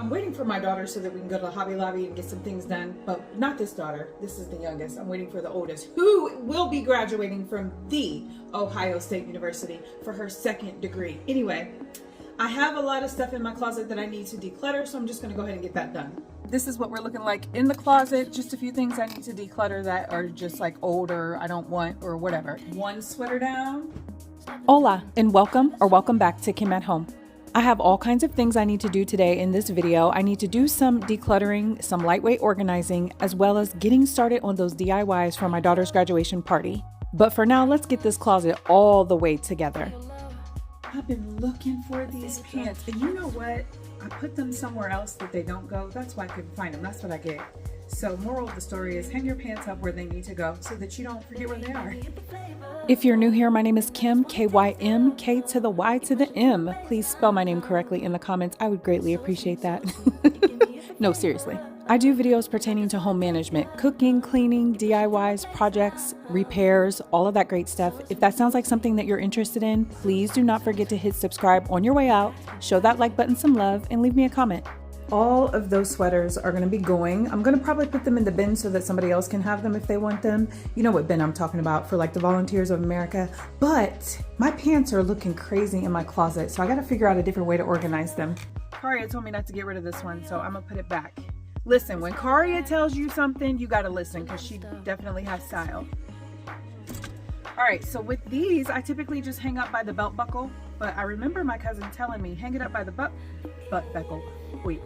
I'm waiting for my daughter so that we can go to the Hobby Lobby and get some things done, but not this daughter. This is the youngest. I'm waiting for the oldest, who will be graduating from the Ohio State University for her second degree. Anyway, I have a lot of stuff in my closet that I need to declutter, so I'm just gonna go ahead and get that done. This is what we're looking like in the closet. Just a few things I need to declutter that are just like old or I don't want or whatever. One sweater down. Hola and welcome back to Kim at Home. I have all kinds of things I need to do today in this video. I need to do some decluttering, some lightweight organizing, as well as getting started on those DIYs for my daughter's graduation party. But for now, let's get this closet all the way together. I've been looking for these pants, and you know what? I put them somewhere else that they don't go. That's why I couldn't find them. That's what I get. So moral of the story is hang your pants up where they need to go so that you don't forget where they are. If you're new here, my name is Kim, K-Y-M, K to the Y to the M. Please spell my name correctly in the comments. I would greatly appreciate that. No, seriously. I do videos pertaining to home management, cooking, cleaning, DIYs, projects, repairs, all of that great stuff. If that sounds like something that you're interested in, please do not forget to hit subscribe on your way out, show that like button some love, and leave me a comment. All of those sweaters are going to be going. I'm going to probably put them in the bin so that somebody else can have them if they want them. You know what bin I'm talking about for like the Volunteers of America. But my pants are looking crazy in my closet, so I got to figure out a different way to organize them. Karia told me not to get rid of this one, so I'm going to put it back. Listen, when Karia tells you something, you got to listen because she definitely has style. All right, so with these, I typically just hang up by the belt buckle, but I remember my cousin telling me, hang it up by the butt buckle. Wait,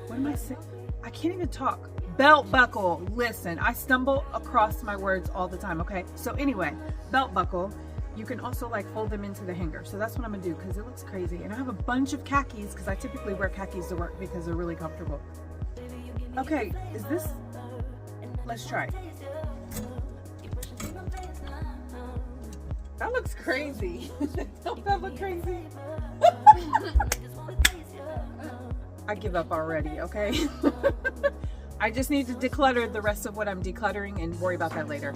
what am I saying? I can't even talk. Belt buckle. Listen, I stumble across my words all the time, okay? So anyway, belt buckle. You can also like fold them into the hanger. So that's what I'm gonna do because it looks crazy. And I have a bunch of khakis because I typically wear khakis to work because they're really comfortable. Okay, is this, let's try. That looks crazy. Don't that look crazy? I give up already, okay? I just need to declutter the rest of what I'm decluttering and worry about that later.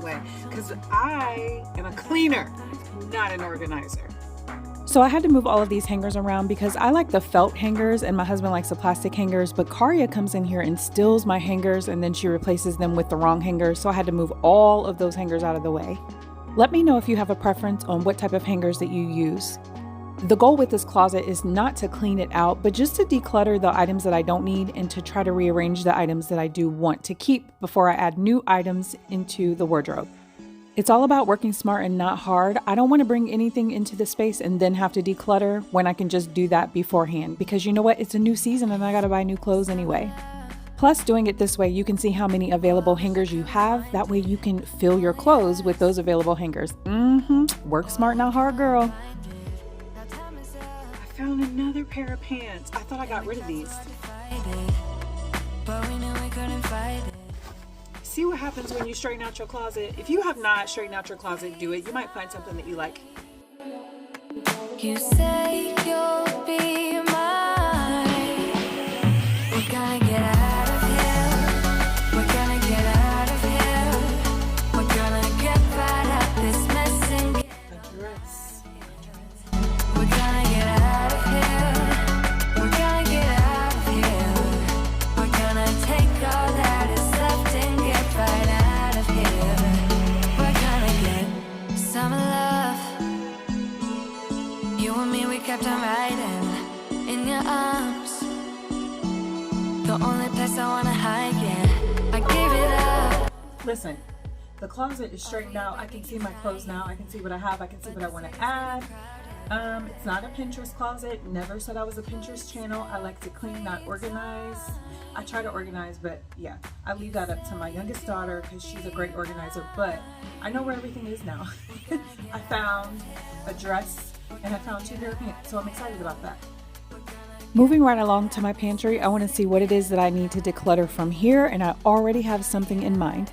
Way because I am a cleaner, not an organizer. So I had to move all of these hangers around because I like the felt hangers and my husband likes the plastic hangers, but Karia comes in here and steals my hangers and then she replaces them with the wrong hangers, so I had to move all of those hangers out of the way. Let me know if you have a preference on what type of hangers that you use. The goal with this closet is not to clean it out, but just to declutter the items that I don't need and to try to rearrange the items that I do want to keep before I add new items into the wardrobe. It's all about working smart and not hard. I don't want to bring anything into the space and then have to declutter when I can just do that beforehand, because you know what? It's a new season and I got to buy new clothes anyway. Plus, doing it this way, you can see how many available hangers you have. That way you can fill your clothes with those available hangers. Work smart, not hard, girl. Found another pair of pants. I thought I got rid of these. See what happens when you straighten out your closet. If you have not straightened out your closet, do it. You might find something that you like. You say you'll be mine. We're gonna get out of here. We're gonna get out of here. We're gonna get right out this mess and get A dress. We're gonna get out of here. We're gonna get out of here. We're gonna take all that is left and get right out of here. We're gonna get some love. You and me, we kept on riding in your arms. The only place I wanna hide, yeah. I gave it up. Listen, the closet is straightened out. I can see my clothes now. I can see what I have. I can see what I want to add. It's not a Pinterest closet. Never said I was a Pinterest channel. I like to clean, not organize. I try to organize, but yeah, I leave that up to my youngest daughter because she's a great organizer, but I know where everything is now. I found a dress and I found 2 pair of pants, so I'm excited about that. Moving right along to my pantry, I want to see what it is that I need to declutter from here, and I already have something in mind.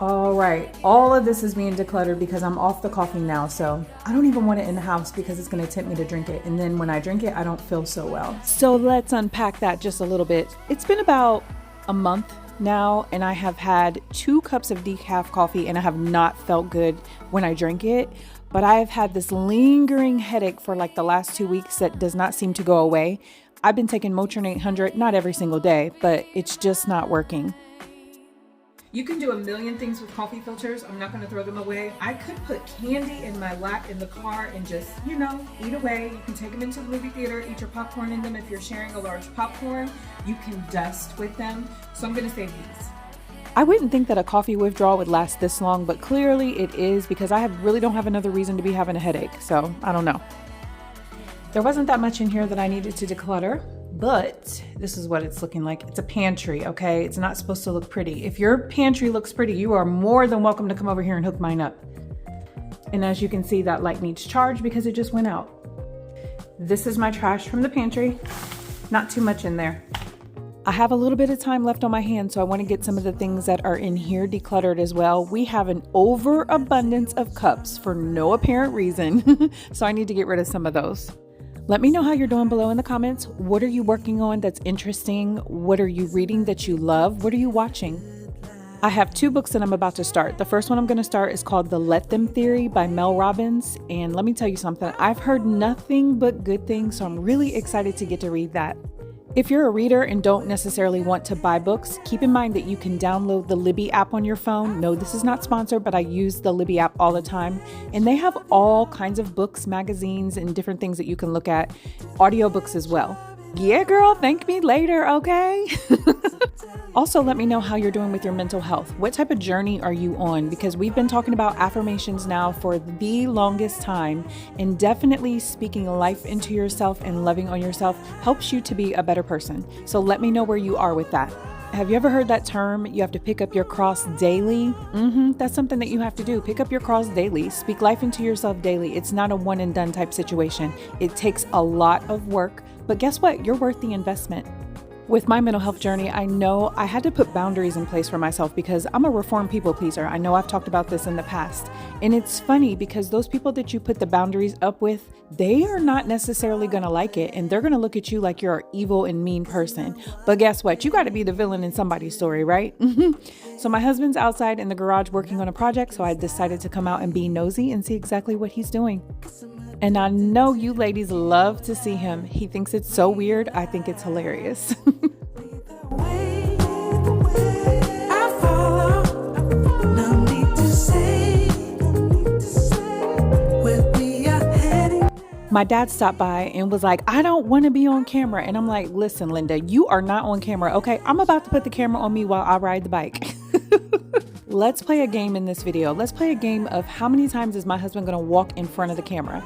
All right, all of this is being decluttered because I'm off the coffee now, so I don't even want it in the house because it's going to tempt me to drink it, and then when I drink it, I don't feel so well. So let's unpack that just a little bit. It's been about a month now, and I have had 2 cups of decaf coffee, and I have not felt good when I drink it, but I have had this lingering headache for like the last 2 weeks that does not seem to go away. I've been taking Motrin 800, not every single day, but it's just not working. You can do a million things with coffee filters. I'm not going to throw them away. I could put candy in my lap in the car and just, eat away. You can take them into the movie theater, eat your popcorn in them. If you're sharing a large popcorn, you can dust with them. So I'm going to save these. I wouldn't think that a coffee withdrawal would last this long, but clearly it is because I really don't have another reason to be having a headache. So I don't know. There wasn't that much in here that I needed to declutter. But this is what it's looking like. It's a pantry, okay? It's not supposed to look pretty. If your pantry looks pretty, you are more than welcome to come over here and hook mine up. And as you can see, that light needs charge because it just went out. This is my trash from the pantry. Not too much in there. I have a little bit of time left on my hands, so I want to get some of the things that are in here decluttered as well. We have an overabundance of cups for no apparent reason, so I need to get rid of some of those. Let me know how you're doing below in the comments. What are you working on that's interesting? What are you reading that you love? What are you watching? I have 2 books that I'm about to start. The first one I'm going to start is called The Let Them Theory by Mel Robbins. And let me tell you something, I've heard nothing but good things, so I'm really excited to get to read that. If you're a reader and don't necessarily want to buy books, keep in mind that you can download the Libby app on your phone. No, this is not sponsored, but I use the Libby app all the time. And they have all kinds of books, magazines, and different things that you can look at. Audiobooks as well. Yeah, girl, thank me later, okay? Also, let me know how you're doing with your mental health. What type of journey are you on? Because we've been talking about affirmations now for the longest time, and definitely speaking life into yourself and loving on yourself helps you to be a better person. So let me know where you are with that. Have you ever heard that term, you have to pick up your cross daily? That's something that you have to do. Pick up your cross daily. Speak life into yourself daily. It's not a one and done type situation. It takes a lot of work, but guess what? You're worth the investment. With my mental health journey, I know I had to put boundaries in place for myself because I'm a reformed people pleaser. I know I've talked about this in the past. And it's funny because those people that you put the boundaries up with, they are not necessarily going to like it. And they're going to look at you like you're an evil and mean person. But guess what? You got to be the villain in somebody's story, right? So my husband's outside in the garage working on a project. So I decided to come out and be nosy and see exactly what he's doing. And I know you ladies love to see him. He thinks it's so weird. I think it's hilarious. My dad stopped by and was like, I don't want to be on camera. And I'm like, listen, Linda, you are not on camera. Okay, I'm about to put the camera on me while I ride the bike. Let's play a game in this video. Let's play a game of how many times is my husband going to walk in front of the camera.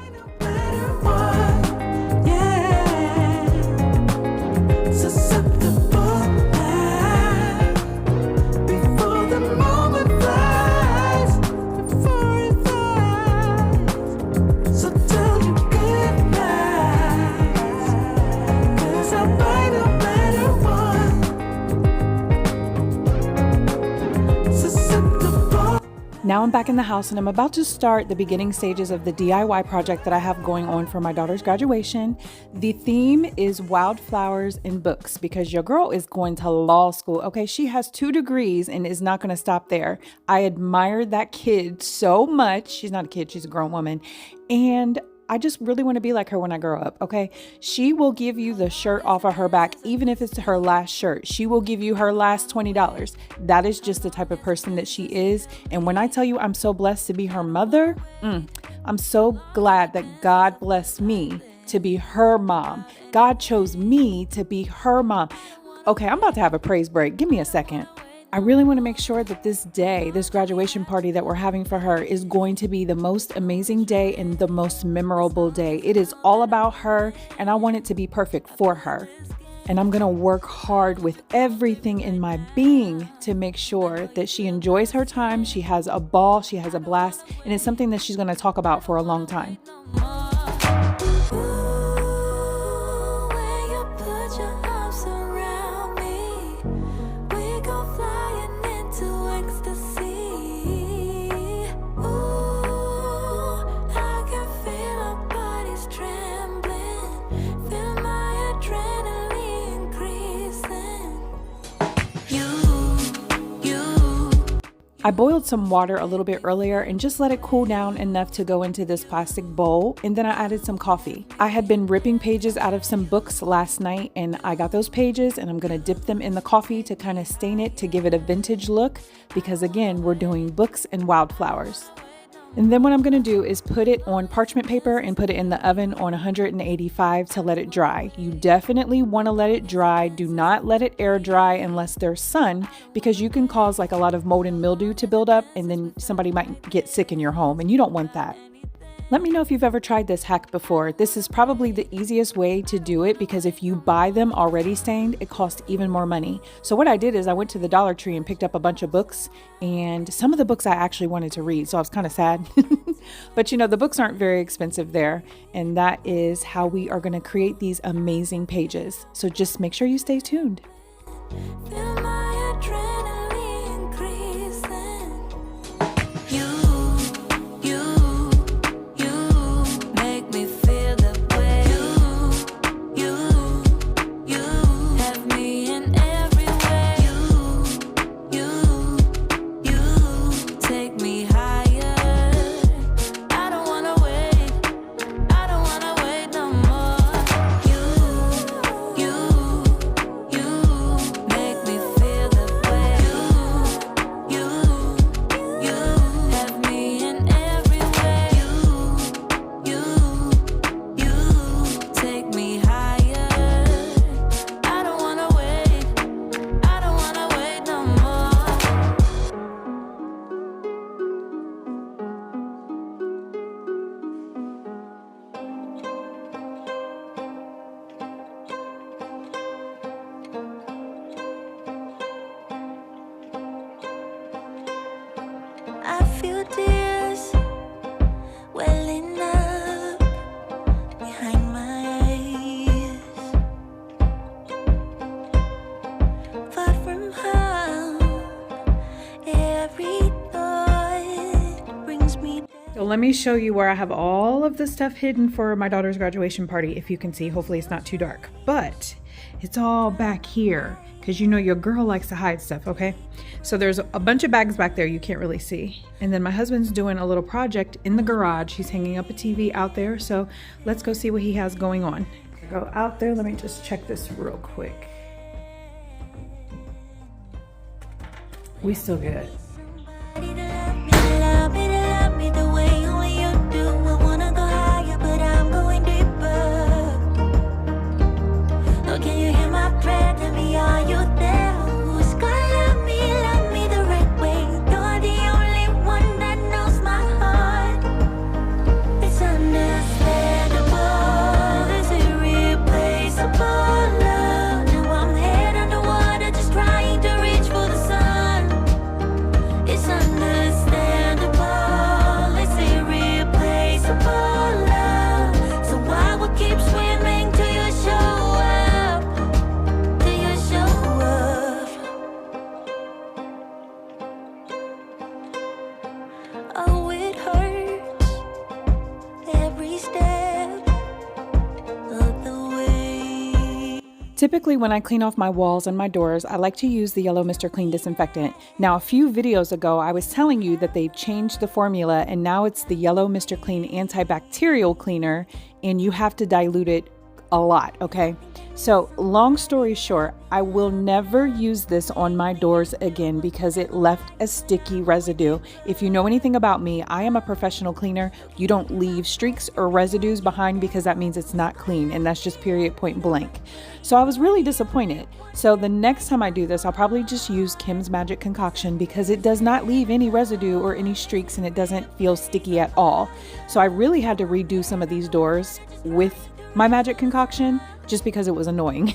Now I'm back in the house and I'm about to start the beginning stages of the DIY project that I have going on for my daughter's graduation. The theme is wildflowers and books because your girl is going to law school. Okay, she has 2 degrees and is not going to stop there. I admire that kid so much. She's not a kid, she's a grown woman. And I just really want to be like her when I grow up, okay? She will give you the shirt off of her back, even if it's her last shirt. She will give you her last $20. That is just the type of person that she is. And when I tell you I'm so blessed to be her mother, I'm so glad that God blessed me to be her mom. God chose me to be her mom. Okay, I'm about to have a praise break. Give me a second. I really want to make sure that this day, this graduation party that we're having for her, is going to be the most amazing day and the most memorable day. It is all about her, and I want it to be perfect for her. And I'm going to work hard with everything in my being to make sure that she enjoys her time, she has a ball, she has a blast, and it's something that she's going to talk about for a long time. I boiled some water a little bit earlier and just let it cool down enough to go into this plastic bowl, and then I added some coffee. I had been ripping pages out of some books last night, and I got those pages and I'm gonna dip them in the coffee to kind of stain it to give it a vintage look, because again, we're doing books and wildflowers. And then what I'm going to do is put it on parchment paper and put it in the oven on 185 to let it dry. You definitely want to let it dry. Do not let it air dry unless there's sun, because you can cause like a lot of mold and mildew to build up, and then somebody might get sick in your home, and you don't want that. Let me know if you've ever tried this hack before. This is probably the easiest way to do it, because if you buy them already stained, it costs even more money. So what I did is I went to the Dollar Tree and picked up a bunch of books, and some of the books I actually wanted to read, so I was kind of sad. But you know, the books aren't very expensive there, and that is how we are going to create these amazing pages. So just make sure you stay tuned. Feel my adrenaline increasing. You make me feel the way. You have me in every way. You take me higher. I don't wanna wait no more. You make me feel the way. You have me in every way. You take me higher. I don't wanna wait no more. I feel tears welling up behind my eyes. Far from home, every thought brings me down. So let me show you where I have all of the stuff hidden for my daughter's graduation party. If you can see, hopefully it's not too dark, but it's all back here, because you know your girl likes to hide stuff, okay? So there's a bunch of bags back there you can't really see. And then my husband's doing a little project in the garage. He's hanging up a TV out there. So let's go see what he has going on. Go out there. Let me just check this real quick. We still good. Love me the way only you do. I wanna go higher, but I'm going deeper. Oh, can you hear my prayer? Tell me, are you there? Who's gonna love me the right way? You're the only one that knows my heart. It's understandable, it's irreplaceable love. Now I'm head underwater, just trying to reach for the sun. It's understandable, it's irreplaceable love. So I will keep swimming till you show up, till you show up. Oh, it hurts every step of the way. Typically, when I clean off my walls and my doors, I like to use the yellow Mr. Clean disinfectant. Now, a few videos ago, I was telling you that they've changed the formula, and now it's the yellow Mr. Clean antibacterial cleaner, and you have to dilute it a lot, okay? So long story short, I will never use this on my doors again because it left a sticky residue. If you know anything about me, I am a professional cleaner. You don't leave streaks or residues behind because that means it's not clean, and that's just period, point blank. So I was really disappointed. So the next time I do this, I'll probably just use Kim's Magic Concoction because it does not leave any residue or any streaks, and it doesn't feel sticky at all. So I really had to redo some of these doors with my Magic Concoction just because it was annoying.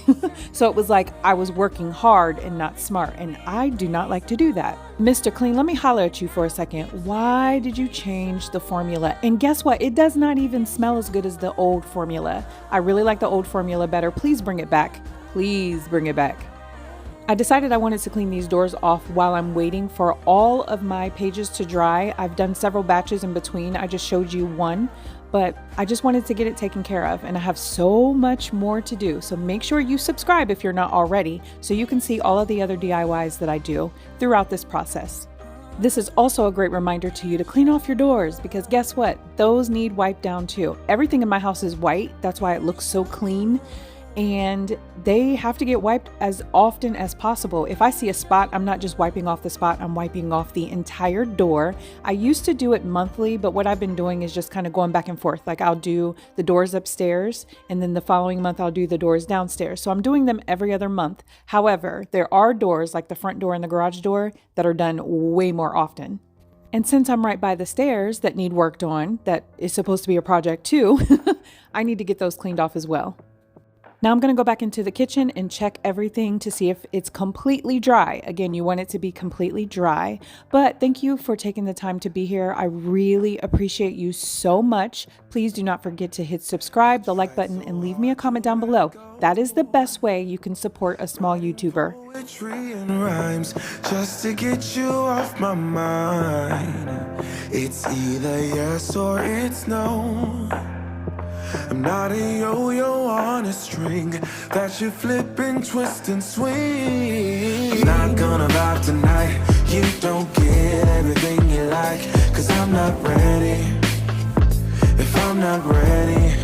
So it was like I was working hard and not smart, and I do not like to do that. Mr. Clean, let me holler at you for a second. Why did you change the formula? And guess what? It does not even smell as good as the old formula. I really like the old formula better. Please bring it back. Please bring it back. I decided I wanted to clean these doors off while I'm waiting for all of my pages to dry. I've done several batches in between. I just showed you one, but I just wanted to get it taken care of, and I have so much more to do. So make sure you subscribe if you're not already, so you can see all of the other DIYs that I do throughout this process. This is also a great reminder to you to clean off your doors, because guess what? Those need wiped down too. Everything in my house is white. That's why it looks so clean. And they have to get wiped as often as possible. If I see a spot, I'm not just wiping off the spot, I'm wiping off the entire door. I used to do it monthly, but what I've been doing is just kind of going back and forth. Like I'll do the doors upstairs, and then the following month I'll do the doors downstairs. So I'm doing them every other month. However, there are doors like the front door and the garage door that are done way more often. And since I'm right by the stairs that need worked on, that is supposed to be a project too, I need to get those cleaned off as well. Now I'm going to go back into the kitchen and check everything to see if it's completely dry. Again, you want it to be completely dry, but thank you for taking the time to be here. I really appreciate you so much. Please do not forget to hit subscribe, the like button, and leave me a comment down below. That is the best way you can support a small YouTuber. Poetry and rhymes just to get you off my mind. It's either yes or it's no. I'm not a yo-yo on a string that you flip and twist and swing. I'm not gonna vibe tonight. You don't get everything you like, 'cause I'm not ready. If I'm not ready,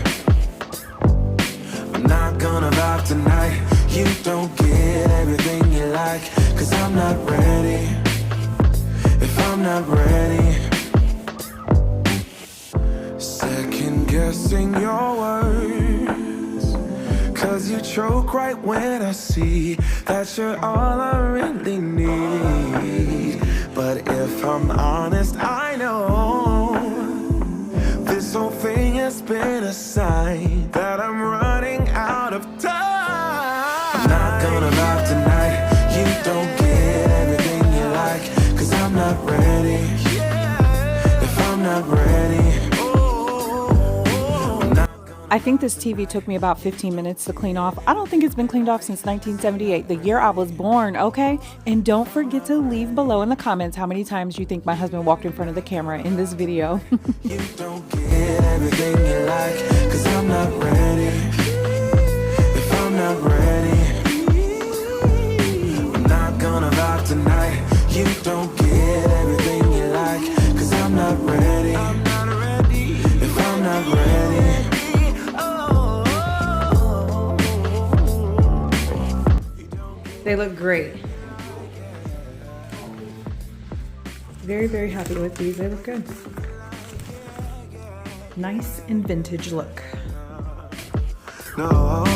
I'm not gonna vibe tonight. You don't get everything you like, 'cause I'm not ready. If I'm not ready, second guessing your words, 'cause you choke right when I see that you're all I really need. But if I'm honest, I know this whole thing has been a sign that I'm running out of time. I'm not gonna vibe tonight. You don't get everything you like, 'cause I'm not ready. If I'm not ready, I think this TV took me about 15 minutes to clean off. I don't think it's been cleaned off since 1978, the year I was born, okay? And don't forget to leave below in the comments how many times you think my husband walked in front of the camera in this video. you don't get everything you like, 'cause I'm not ready. If I'm not ready, I'm not gonna vibe tonight. You don't get everything you like, 'cause I'm not ready. I'm not ready. If I'm not ready, They look great. Very, very happy with these. They look good. Nice and vintage look. no.